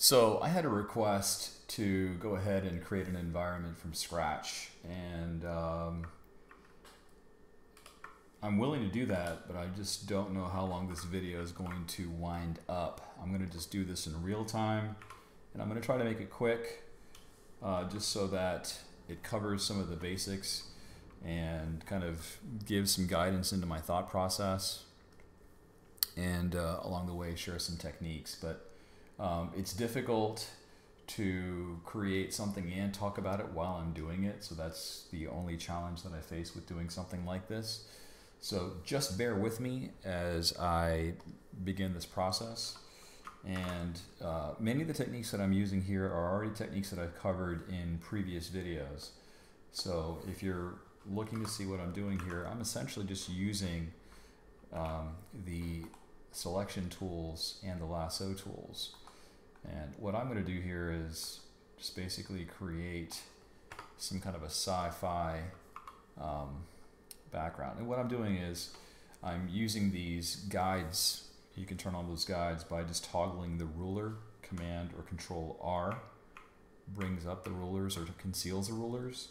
So I had a request to go ahead and create an environment from scratch, and I'm willing to do that, but I just don't know how long this video is going to wind up. I'm going to just do this in real time, and I'm going to try to make it quick, just so that it covers some of the basics and kind of gives some guidance into my thought process, and along the way share some techniques. But it's difficult to create something and talk about it while I'm doing it, so that's the only challenge that I face with doing something like this. So just bear with me as I begin this process. And many of the techniques that I'm using here are already techniques that I've covered in previous videos. So if you're looking to see what I'm doing here, I'm essentially just using the selection tools and the lasso tools. And what I'm going to do here is just basically create some kind of a sci-fi background. And what I'm doing is I'm using these guides. You can turn on those guides by just toggling the ruler. Command or Control R brings up the rulers or conceals the rulers,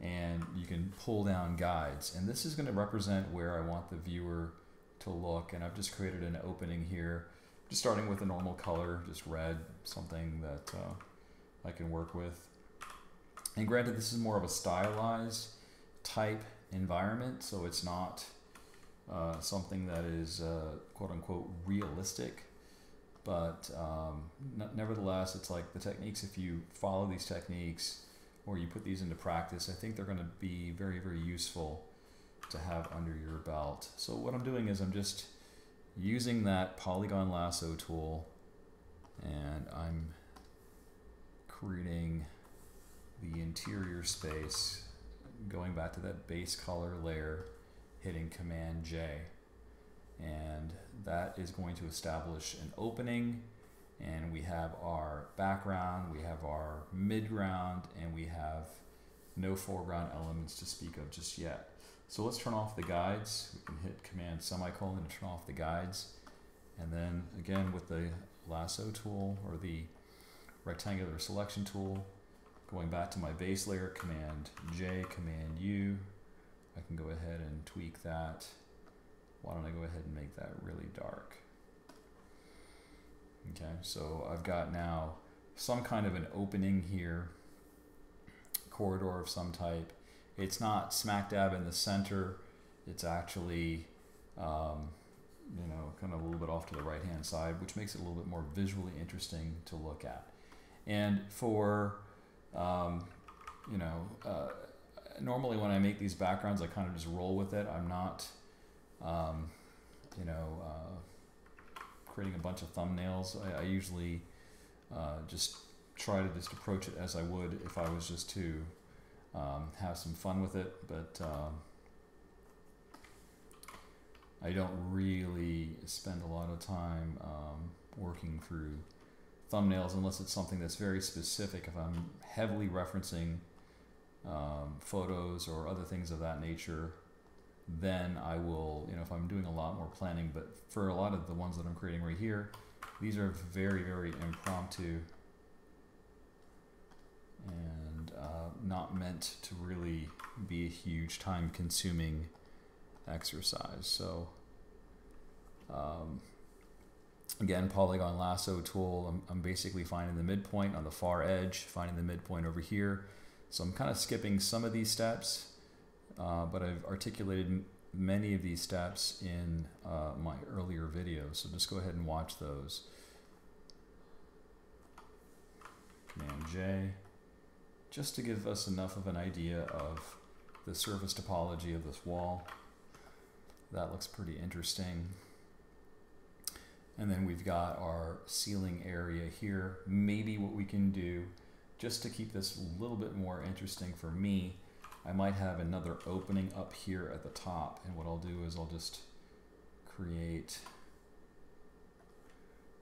and you can pull down guides. And this is going to represent where I want the viewer to look. And I've just created an opening here, just starting with a normal color, just red, something that I can work with. And granted, this is more of a stylized type environment, so it's not something that is quote-unquote realistic, but nevertheless, it's like the techniques, if you follow these techniques or you put these into practice, I think they're going to be very, very useful to have under your belt. So what I'm doing is I'm just using that Polygon Lasso tool, and I'm creating the interior space, going back to that base color layer, hitting Command J, and that is going to establish an opening. And we have our background, we have our midground, and we have no foreground elements to speak of just yet. So let's turn off the guides. We can hit Command semicolon to turn off the guides. And then again with the lasso tool or the rectangular selection tool, going back to my base layer, Command J, Command U. I can go ahead and tweak that. Why don't I go ahead and make that really dark? Okay, so I've got now some kind of an opening here, corridor of some type. It's not smack dab in the center. It's actually, kind of a little bit off to the right-hand side, which makes it a little bit more visually interesting to look at. And for, normally when I make these backgrounds, I kind of just roll with it. I'm not, creating a bunch of thumbnails. I usually just try to just approach it as I would if I was just to have some fun with it, but I don't really spend a lot of time working through thumbnails unless it's something that's very specific. If I'm heavily referencing photos or other things of that nature, then I will, if I'm doing a lot more planning. But for a lot of the ones that I'm creating right here, these are very, very impromptu and not meant to really be a huge time-consuming exercise. So again, Polygon Lasso tool, I'm basically finding the midpoint on the far edge, finding the midpoint over here. So I'm kind of skipping some of these steps, but I've articulated many of these steps in my earlier videos, so just go ahead and watch those. Command J, just to give us enough of an idea of the surface topology of this wall. That looks pretty interesting. And then we've got our ceiling area here. Maybe what we can do, just to keep this a little bit more interesting for me, I might have another opening up here at the top. And what I'll do is I'll just create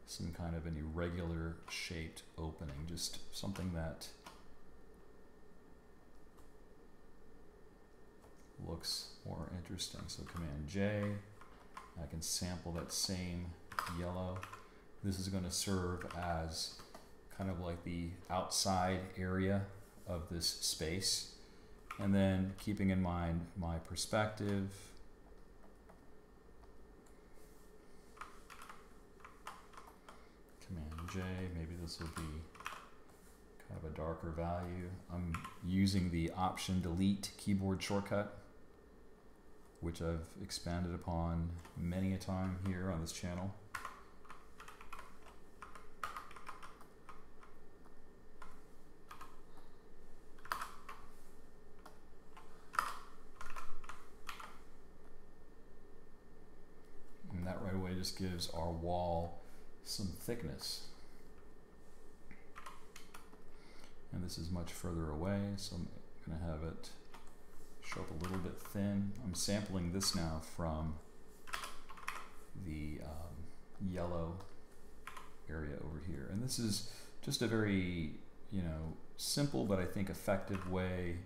some kind of an irregular shaped opening, just something that looks more interesting. So Command J, I can sample that same yellow. This is going to serve as kind of like the outside area of this space. And then keeping in mind my perspective. Command J, maybe this will be kind of a darker value. I'm using the Option Delete keyboard shortcut, which I've expanded upon many a time here on this channel. And that right away just gives our wall some thickness. And this is much further away, so I'm going to have it show up a little bit thin. I'm sampling this now from the yellow area over here. And this is just a very, simple but I think effective way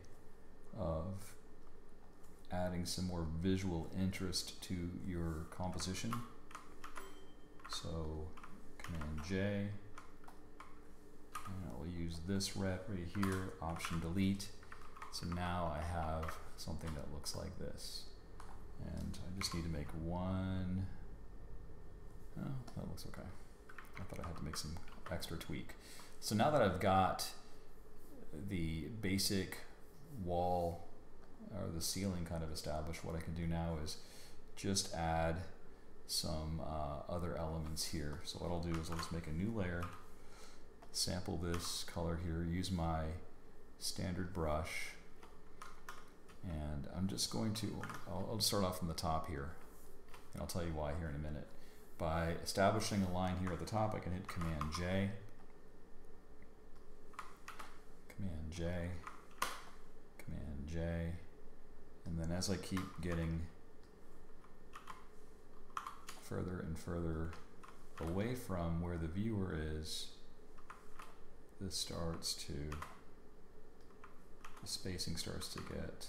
of adding some more visual interest to your composition. So Command J, and I'll use this rep right here, Option Delete. So now I have something that looks like this. And I just need to make one, oh, that looks okay. I thought I had to make some extra tweak. So now that I've got the basic wall or the ceiling kind of established, what I can do now is just add some other elements here. So what I'll do is I'll just make a new layer, sample this color here, use my standard brush, and I'm just going to, I'll start off from the top here, and I'll tell you why here in a minute. By establishing a line here at the top, I can hit Command J, Command J, Command J, and then as I keep getting further and further away from where the viewer is, this starts to, the spacing starts to get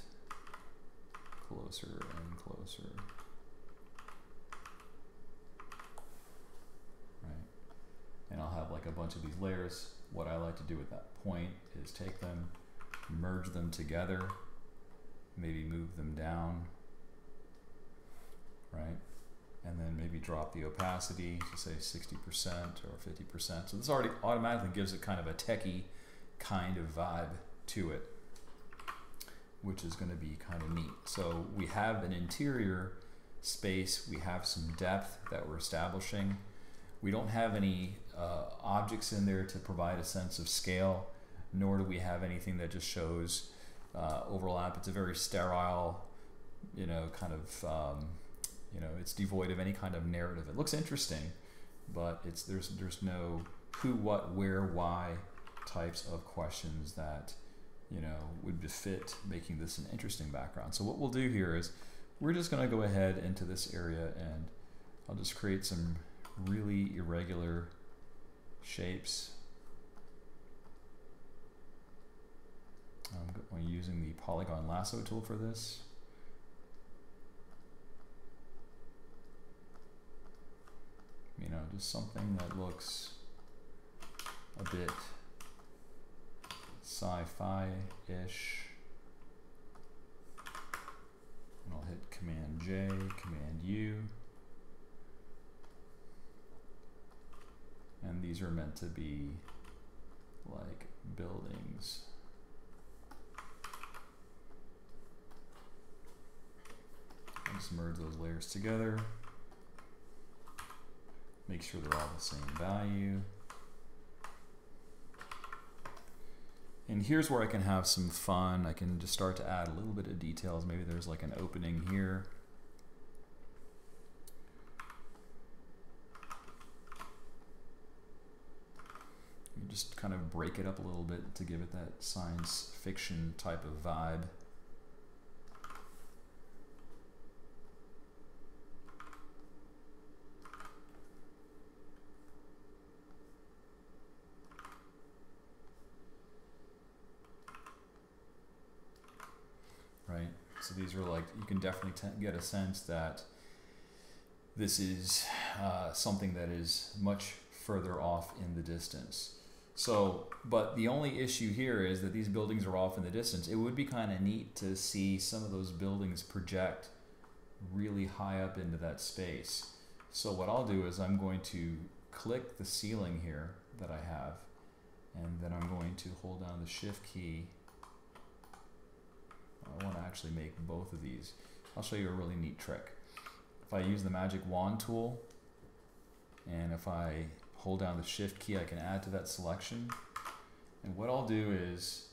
closer and closer. Right? And I'll have like a bunch of these layers. What I like to do at that point is take them, merge them together, maybe move them down, right? And then maybe drop the opacity to say 60% or 50%. So this already automatically gives it kind of a techie kind of vibe to it, which is going to be kind of neat. So we have an interior space, we have some depth that we're establishing. We don't have any objects in there to provide a sense of scale, nor do we have anything that just shows overlap. It's a very sterile, kind of, it's devoid of any kind of narrative. It looks interesting, but there's no who, what, where, why types of questions that would befit making this an interesting background. So what we'll do here is we're just going to go ahead into this area, and I'll just create some really irregular shapes. I'm using the Polygon Lasso tool for this. Just something that looks a bit sci-fi-ish. And I'll hit Command J, Command U. And these are meant to be like buildings. I'll just merge those layers together. Make sure they're all the same value. And here's where I can have some fun. I can just start to add a little bit of details. Maybe there's like an opening here. You just kind of break it up a little bit to give it that science fiction type of vibe. Right, so these are like, you can definitely get a sense that this is something that is much further off in the distance. So, but the only issue here is that these buildings are off in the distance. It would be kind of neat to see some of those buildings project really high up into that space. So what I'll do is I'm going to click the ceiling here that I have, and then I'm going to hold down the shift key. I want to actually make both of these. I'll show you a really neat trick. If I use the magic wand tool, and if I hold down the shift key, I can add to that selection. And what I'll do is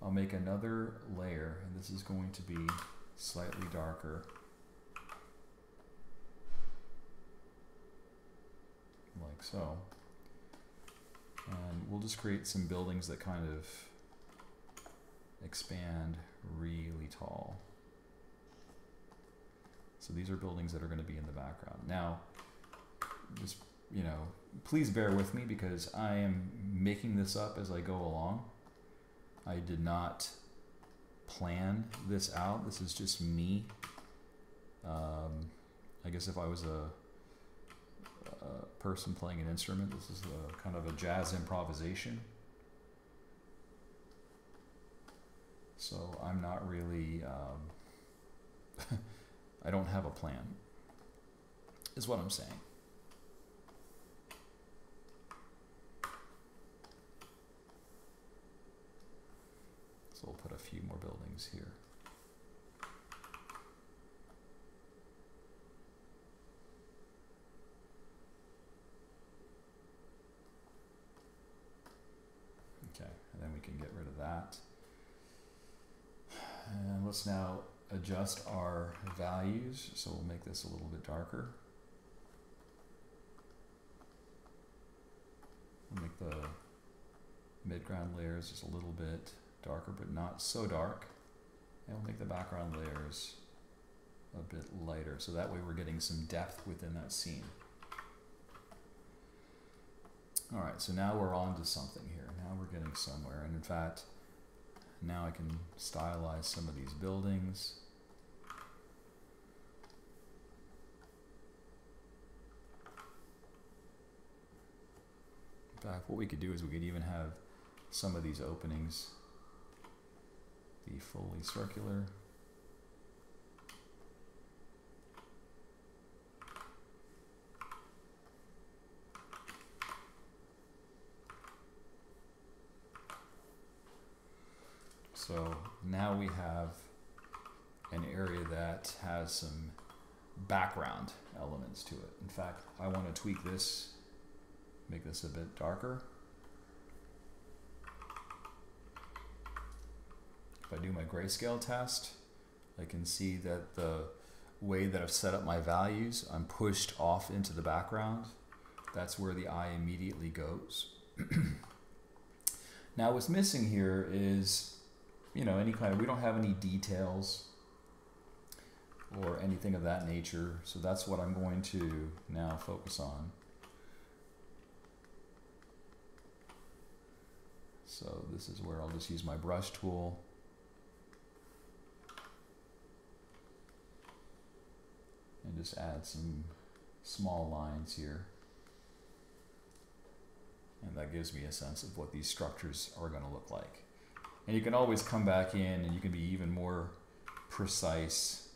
I'll make another layer, and this is going to be slightly darker, like so. And we'll just create some buildings that kind of expand really tall. So these are buildings that are going to be in the background. Now, just, you know, please bear with me because I am making this up as I go along. I did not plan this out. This is just me. I guess if I was a person playing an instrument, this is a kind of a jazz improvisation. So I'm not really, I don't have a plan, is what I'm saying. So we'll put a few more buildings here. Okay, and then we can get rid of that. And let's now adjust our values. So we'll make this a little bit darker. We'll make the midground layers just a little bit darker, but not so dark. And we'll make the background layers a bit lighter. So that way we're getting some depth within that scene. All right, so now we're on to something here. Now we're getting somewhere. And in fact, now I can stylize some of these buildings. In fact, what we could do is we could even have some of these openings be fully circular. So now we have an area that has some background elements to it. In fact, I want to tweak this, make this a bit darker. If I do my grayscale test, I can see that the way that I've set up my values, I'm pushed off into the background. That's where the eye immediately goes. Now what's missing here is, you know, any kind of, we don't have any details or anything of that nature. So that's what I'm going to now focus on. So this is where I'll just use my brush tool. And just add some small lines here. And that gives me a sense of what these structures are going to look like. And you can always come back in and you can be even more precise.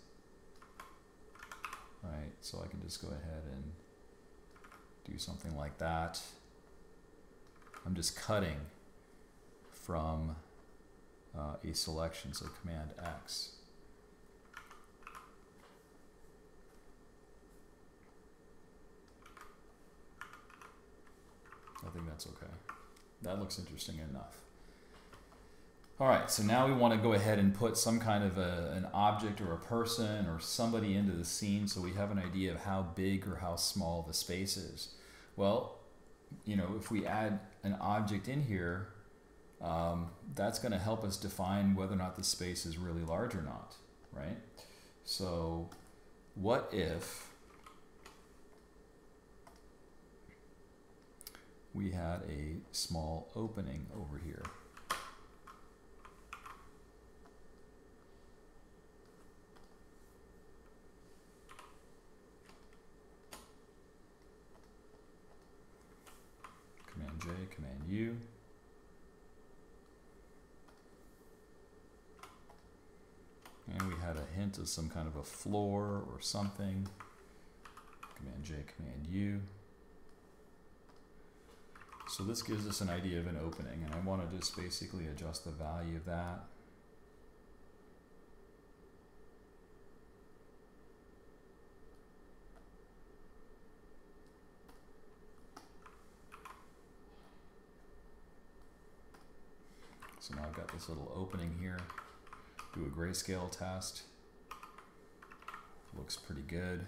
Right, so I can just go ahead and do something like that. I'm just cutting from a selection, so Command X. I think that's okay. That looks interesting enough. All right, so now we want to go ahead and put some kind of an object or a person or somebody into the scene so we have an idea of how big or how small the space is. Well, you know, if we add an object in here, that's going to help us define whether or not the space is really large or not, right? So what if we had a small opening over here? Command J, Command U. had a hint of some kind of a floor or something. Command J, Command U. So this gives us an idea of an opening, and I want to just basically adjust the value of that. So now I've got this little opening here. Do a grayscale test. Looks pretty good.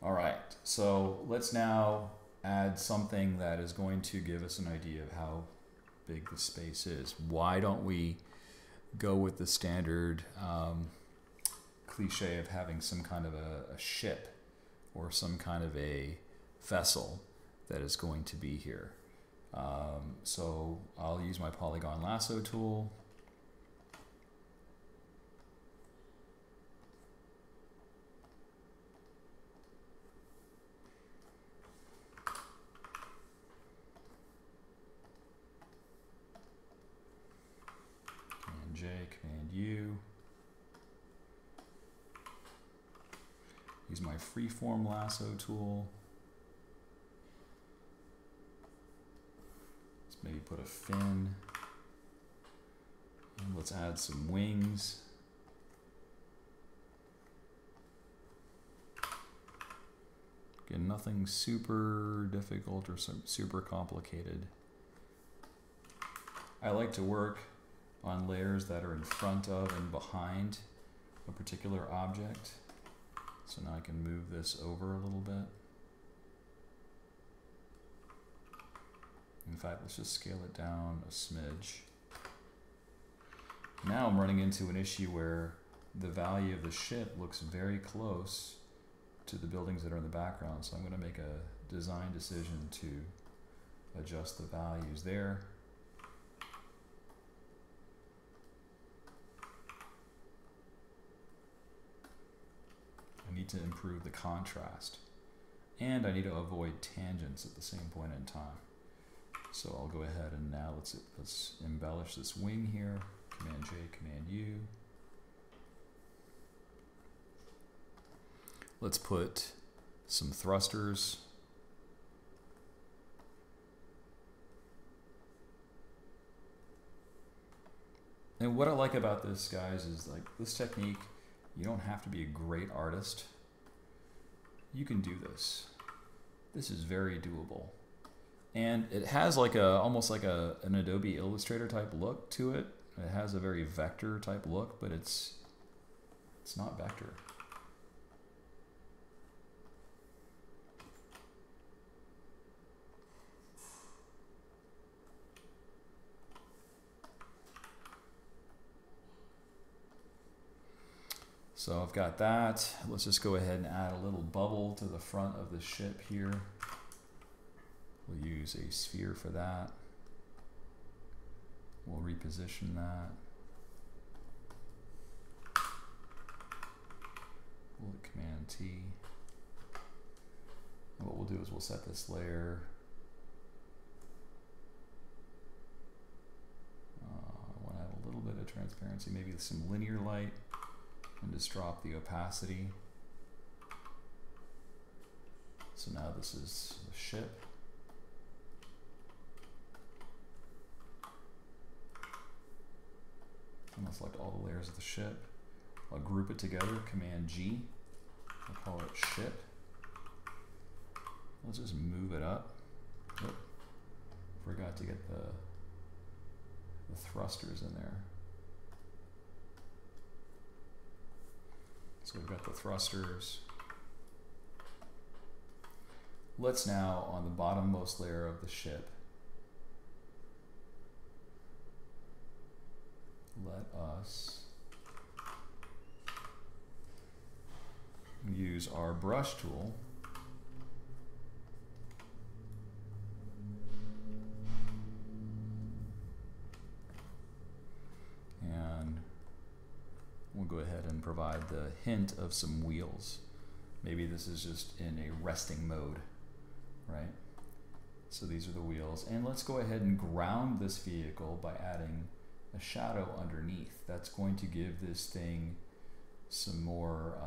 All right, so let's now add something that is going to give us an idea of how big the space is. Why don't we go with the standard cliche of having some kind of a ship or some kind of a vessel that is going to be here? So I'll use my Polygon Lasso tool. Command J, Command U. Use my freeform lasso tool. Maybe put a fin, and let's add some wings. Again, nothing super difficult or super complicated. I like to work on layers that are in front of and behind a particular object. So now I can move this over a little bit. In fact, let's just scale it down a smidge. Now I'm running into an issue where the value of the ship looks very close to the buildings that are in the background. So I'm going to make a design decision to adjust the values there. I need to improve the contrast. And I need to avoid tangents at the same point in time. So I'll go ahead and now let's embellish this wing here. Command J, Command U. Let's put some thrusters. And what I like about this, guys, is like this technique, you don't have to be a great artist. You can do this. This is very doable. And it has like almost like an Adobe Illustrator type look to it. It has a very vector type look, but it's not vector. So I've got that. Let's just go ahead and add a little bubble to the front of the ship here. We'll use a sphere for that. We'll reposition that. We'll hit Command T. And what we'll do is we'll set this layer. I want to have a little bit of transparency, maybe some linear light, and just drop the opacity. So now this is the ship. I'm going to select all the layers of the ship. I'll group it together, Command G. I'll call it ship. Let's just move it up. Oop. Forgot to get the thrusters in there. So we've got the thrusters. Let's now, on the bottommost layer of the ship, let us use our brush tool and we'll go ahead and provide the hint of some wheels. Maybe this is just in a resting mode, right? So these are the wheels, and let's go ahead and ground this vehicle by adding a shadow underneath. That's going to give this thing some more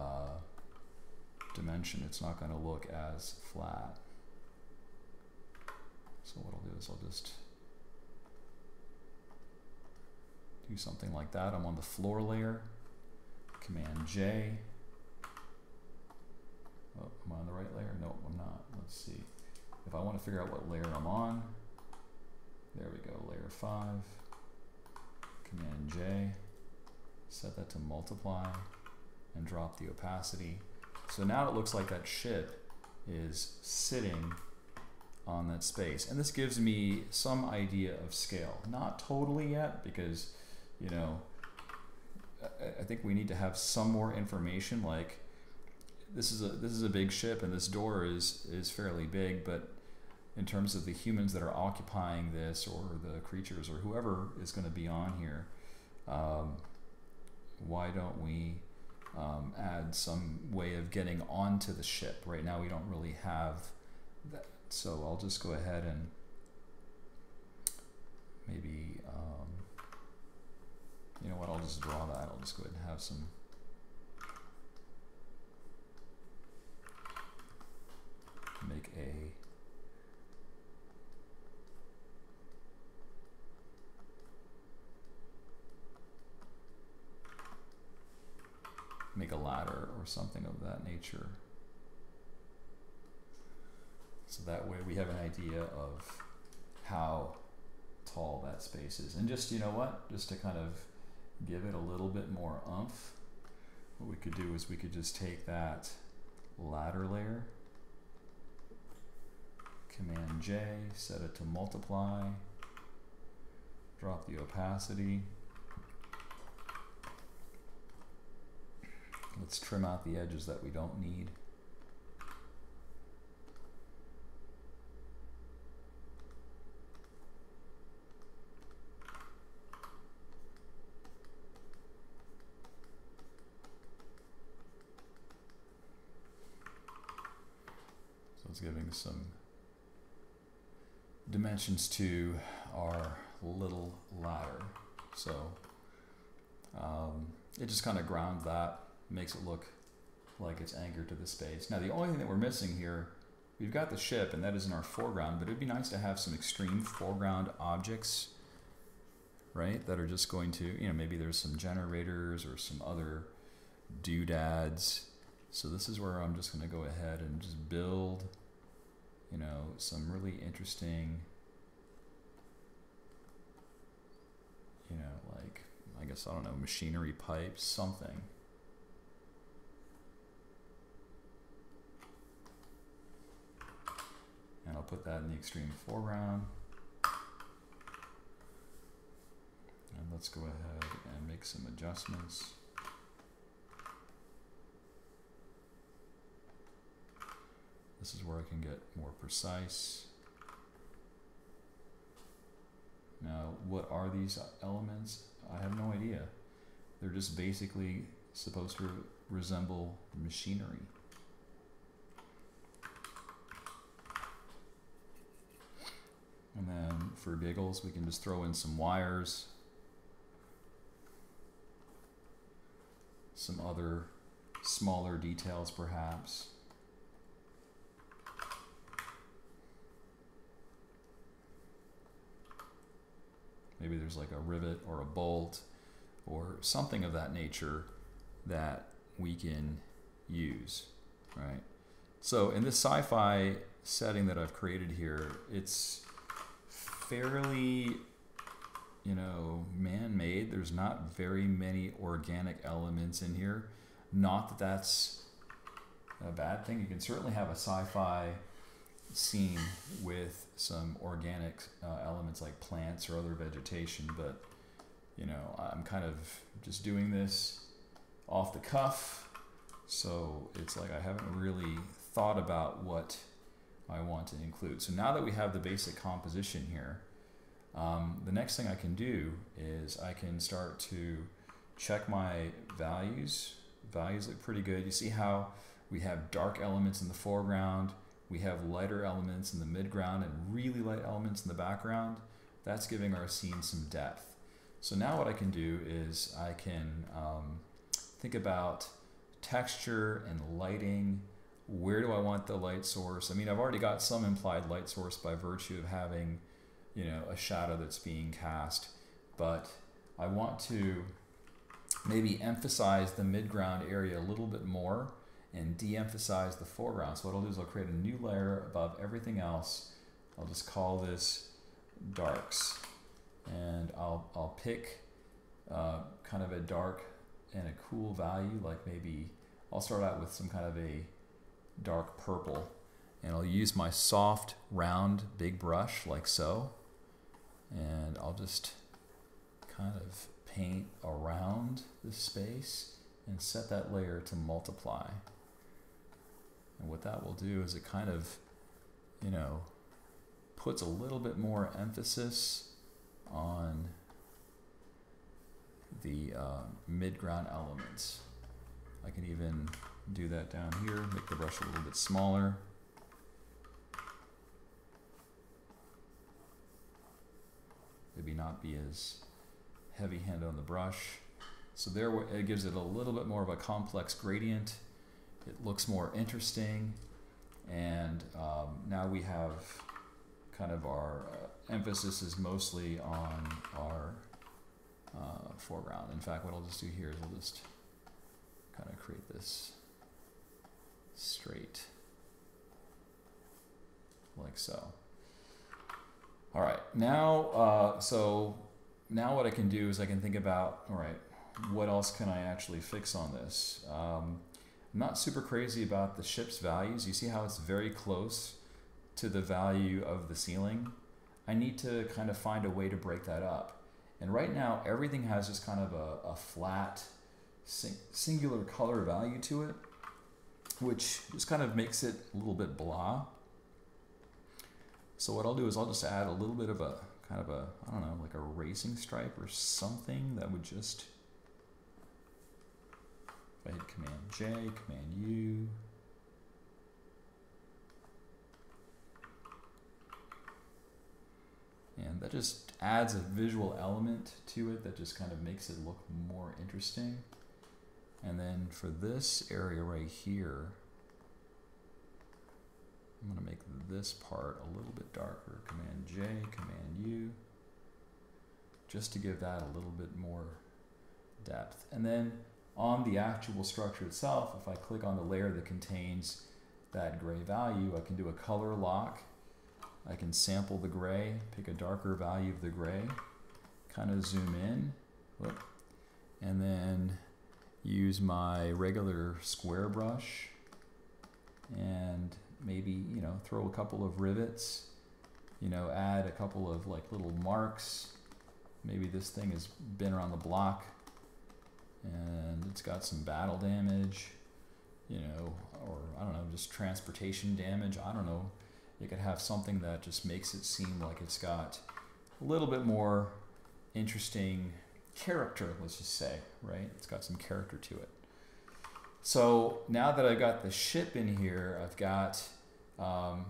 dimension, it's not going to look as flat. So what I'll do is I'll just do something like that. I'm on the floor layer, Command J. Oh, am I on the right layer? No, I'm not. Let's see. If I want to figure out what layer I'm on, there we go, layer 5, Command J, set that to multiply, and drop the opacity. So now it looks like that ship is sitting on that space. And this gives me some idea of scale. Not totally yet, because, you know, I think we need to have some more information, like this is a big ship and this door is fairly big, but in terms of the humans that are occupying this, or the creatures, or whoever is going to be on here, why don't we add some way of getting onto the ship? Right now we don't really have that, so I'll just go ahead and maybe, you know what, I'll just draw that. I'll just go ahead and have some make a ladder or something of that nature. So that way we have an idea of how tall that space is. And just, you know what, just to kind of give it a little bit more oomph, what we could do is we could just take that ladder layer, Command J, set it to multiply, drop the opacity. Let's trim out the edges that we don't need. So it's giving some dimensions to our little ladder. So it just kind of grounds that, makes it look like it's anchored to the space. Now the only thing that we're missing here, we've got the ship and that is in our foreground, but it'd be nice to have some extreme foreground objects, right, that are just going to, you know, maybe there's some generators or some other doodads. So this is where I'm just going to go ahead and just build, you know, some really interesting, you know, like, I guess, I don't know, machinery pipes, something. And I'll put that in the extreme foreground. And let's go ahead and make some adjustments. This is where I can get more precise. Now, what are these elements? I have no idea. They're just basically supposed to resemble machinery. And then for giggles, we can just throw in some wires, some other smaller details perhaps. Maybe there's like a rivet or a bolt or something of that nature that we can use, right? So in this sci-fi setting that I've created here, it's fairly, you know, man-made. There's not very many organic elements in here. Not that that's a bad thing. You can certainly have a sci-fi scene with some organic elements like plants or other vegetation, but you know, I'm kind of just doing this off the cuff, so it's like I haven't really thought about what I want to include. So now that we have the basic composition here, the next thing I can do is I can start to check my values. Values look pretty good. You see how we have dark elements in the foreground, we have lighter elements in the midground and really light elements in the background. That's giving our scene some depth. So now what I can do is I can think about texture and lighting. Where do I want the light source? I mean, I've already got some implied light source by virtue of having, you know, a shadow that's being cast, but I want to maybe emphasize the midground area a little bit more and de-emphasize the foreground. So what I'll do is I'll create a new layer above everything else. I'll just call this darks, and I'll pick kind of a dark and a cool value, like maybe I'll start out with some kind of a dark purple, and I'll use my soft round big brush like so, and I'll just kind of paint around the space and set that layer to multiply. And what that will do is it kind of, you know, puts a little bit more emphasis on the midground elements. I can even do that down here, make the brush a little bit smaller. Maybe not be as heavy-handed on the brush. So there it gives it a little bit more of a complex gradient. It looks more interesting, and now we have kind of our emphasis is mostly on our foreground. In fact, what I'll just do here is I'll just kind of create this straight like so. All right, now so now what I can do is I can think about, all right, what else can I actually fix on this? I'm not super crazy about the ship's values. You see how it's very close to the value of the ceiling? I need to kind of find a way to break that up. And right now, everything has just kind of a flat, singular color value to it, which just kind of makes it a little bit blah. So what I'll do is I'll just add a little bit of a, kind of a, I don't know, like a racing stripe or something that would just, if I hit Command J, Command U, and that just adds a visual element to it that just kind of makes it look more interesting. And then for this area right here, I'm going to make this part a little bit darker. Command J, Command U, just to give that a little bit more depth. And then on the actual structure itself, if I click on the layer that contains that gray value, I can do a color lock. I can sample the gray, pick a darker value of the gray, kind of zoom in, whoop, and then use my regular square brush and maybe, you know, throw a couple of rivets, you know, add a couple of like little marks. Maybe this thing has been around the block and it's got some battle damage, you know, or I don't know, just transportation damage. I don't know. You could have something that just makes it seem like it's got a little bit more interesting character, let's just say, right? It's got some character to it. So now that I've got the ship in here, I've got, now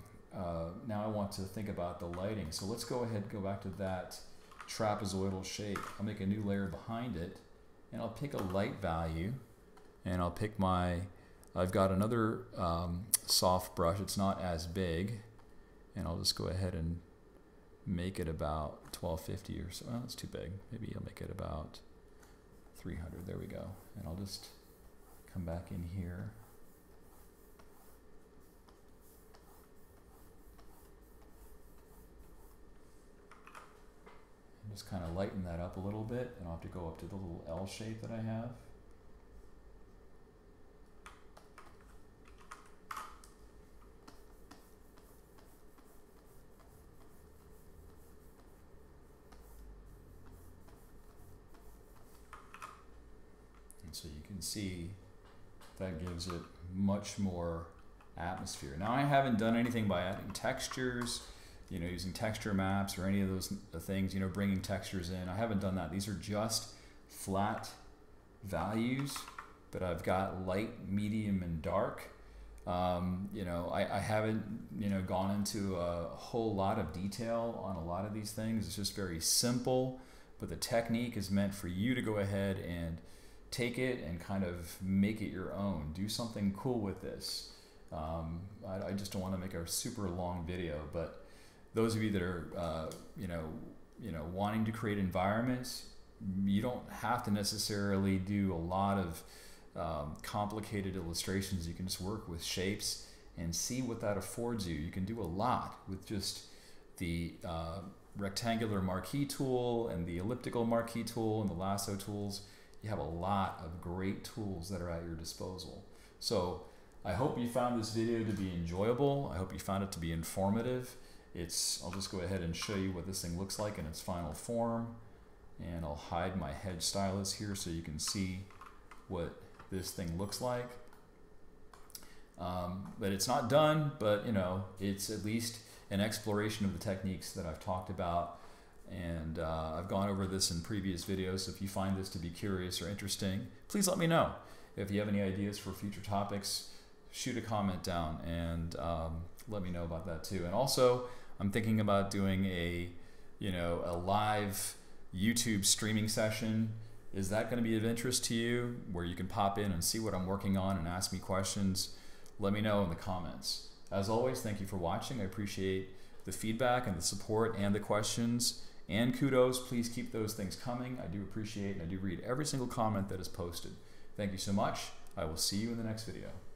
I want to think about the lighting. So let's go ahead and go back to that trapezoidal shape. I'll make a new layer behind it, and I'll pick a light value, and I'll pick my, I've got another soft brush. It's not as big, and I'll just go ahead and make it about 1250 or so. Oh, it's too big. Maybe I'll make it about 300. There we go. And I'll just come back in here. And just kind of lighten that up a little bit, and I'll have to go up to the little L shape that I have. So you can see that gives it much more atmosphere. Now I haven't done anything by adding textures, you know, using texture maps or any of those things, you know, bringing textures in. I haven't done that. These are just flat values, but I've got light, medium, and dark. You know, I haven't, you know, gone into a whole lot of detail on a lot of these things. It's just very simple, but the technique is meant for you to go ahead and take it and kind of make it your own. Do something cool with this. I just don't want to make a super long video, but those of you that are wanting to create environments, you don't have to necessarily do a lot of complicated illustrations. You can just work with shapes and see what that affords you. You can do a lot with just the rectangular marquee tool and the elliptical marquee tool and the lasso tools. You have a lot of great tools that are at your disposal. So I hope you found this video to be enjoyable. I hope you found it to be informative. I'll just go ahead and show you what this thing looks like in its final form. And I'll hide my hedge stylus here so you can see what this thing looks like. But it's not done, but it's at least an exploration of the techniques that I've talked about. And I've gone over this in previous videos, so if you find this to be curious or interesting, please let me know. If you have any ideas for future topics, shoot a comment down and let me know about that too. And also, I'm thinking about doing a live YouTube streaming session. Is that going to be of interest to you, where you can pop in and see what I'm working on and ask me questions? Let me know in the comments. As always, thank you for watching. I appreciate the feedback and the support and the questions. And kudos, please keep those things coming. I do appreciate and I do read every single comment that is posted. Thank you so much. I will see you in the next video.